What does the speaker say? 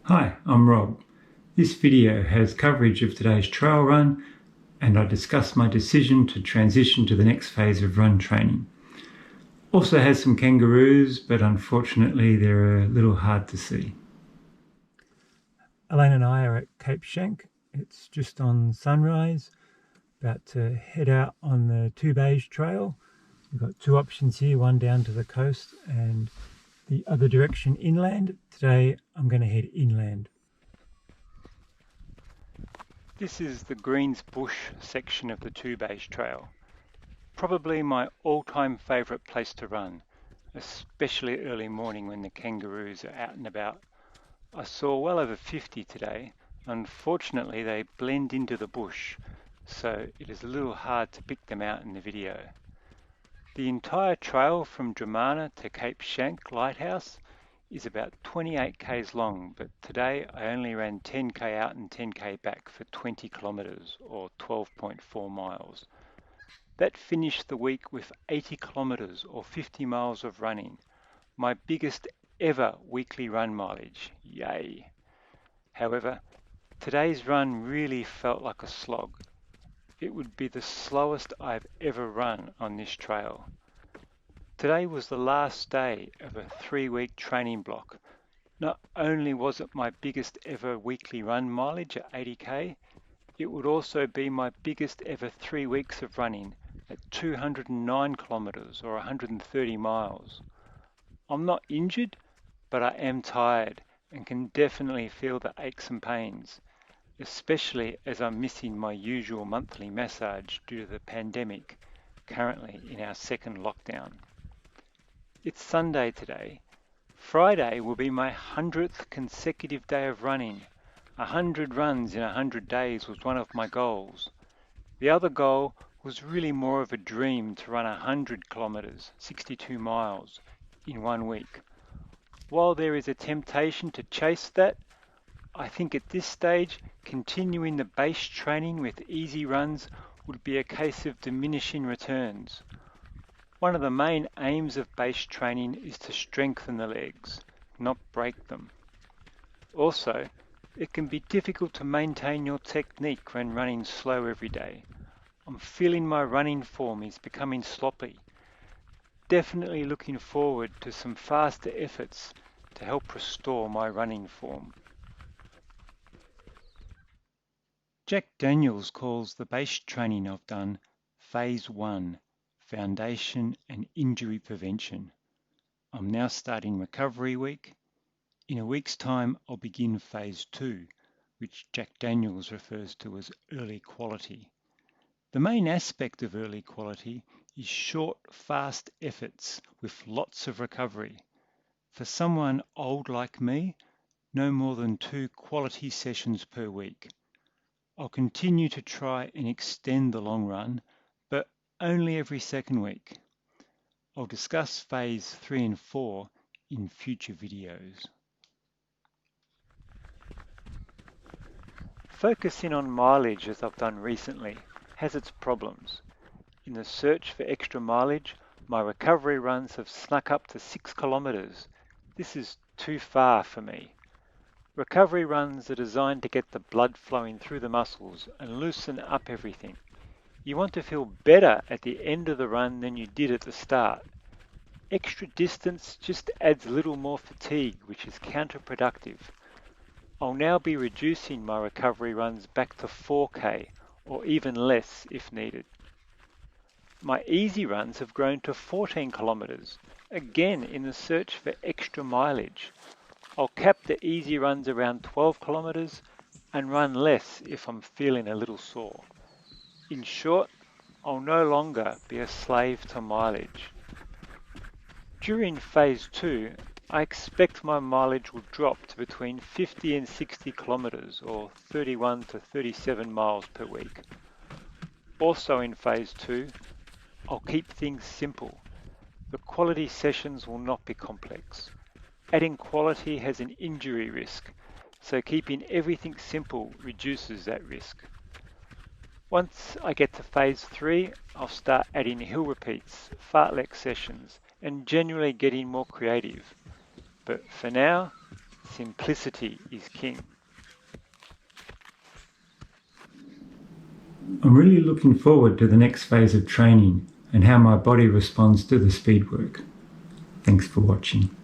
Hi, I'm Rob. This video has coverage of today's trail run, and I discuss my decision to transition to the next phase of run training. Also has some kangaroos, but unfortunately they're a little hard to see. Elaine and I are at Cape Schanck. It's just on sunrise, about to head out on the Two Bays Trail. We've got two options here, one down to the coast and the other direction inland. Today I'm going to head inland. This is the Greens Bush section of the Two Bays Trail. Probably my all-time favourite place to run, especially early morning when the kangaroos are out and about. I saw well over 50 today. Unfortunately, they blend into the bush, so it is a little hard to pick them out in the video. The entire trail from Dramana to Cape Schanck Lighthouse is about 28 k's long, but today I only ran 10k out and 10k back for 20 kilometres or 12.4 miles. That finished the week with 80 kilometres or 50 miles of running, my biggest ever weekly run mileage, yay. However, today's run really felt like a slog. It would be the slowest I've ever run on this trail. Today was the last day of a 3-week training block. Not only was it my biggest ever weekly run mileage at 80k, it would also be my biggest ever 3 weeks of running at 209 kilometres or 130 miles. I'm not injured, but I am tired and can definitely feel the aches and pains, especially as I'm missing my usual monthly massage due to the pandemic, currently in our second lockdown. It's Sunday today. Friday will be my 100th consecutive day of running. 100 runs in 100 days was one of my goals. The other goal was really more of a dream to run 100 kilometres, 62 miles, in 1 week. While there is a temptation to chase that, I think at this stage, continuing the base training with easy runs would be a case of diminishing returns. One of the main aims of base training is to strengthen the legs, not break them. Also, it can be difficult to maintain your technique when running slow every day. I'm feeling my running form is becoming sloppy. Definitely looking forward to some faster efforts to help restore my running form. Jack Daniels calls the base training I've done Phase 1, Foundation and Injury Prevention. I'm now starting recovery week. In a week's time, I'll begin Phase 2, which Jack Daniels refers to as early quality. The main aspect of early quality is short, fast efforts with lots of recovery. For someone old like me, no more than 2 quality sessions per week. I'll continue to try and extend the long run, but only every second week. I'll discuss Phase 3 and 4 in future videos. Focusing on mileage as I've done recently has its problems. In the search for extra mileage, my recovery runs have snuck up to 6 kilometres. This is too far for me. Recovery runs are designed to get the blood flowing through the muscles and loosen up everything. You want to feel better at the end of the run than you did at the start. Extra distance just adds a little more fatigue, which is counterproductive. I'll now be reducing my recovery runs back to 4k or even less if needed. My easy runs have grown to 14 kilometres, again in the search for extra mileage. I'll cap the easy runs around 12 kilometres and run less if I'm feeling a little sore. In short, I'll no longer be a slave to mileage. During Phase 2, I expect my mileage will drop to between 50 and 60 kilometres or 31 to 37 miles per week. Also in Phase 2, I'll keep things simple. The quality sessions will not be complex. Adding quality has an injury risk, so keeping everything simple reduces that risk. Once I get to Phase 3, I'll start adding hill repeats, fartlek sessions, and generally getting more creative. But for now, Simplicity is king. I'm really looking forward to the next phase of training and how my body responds to the speed work. Thanks for watching.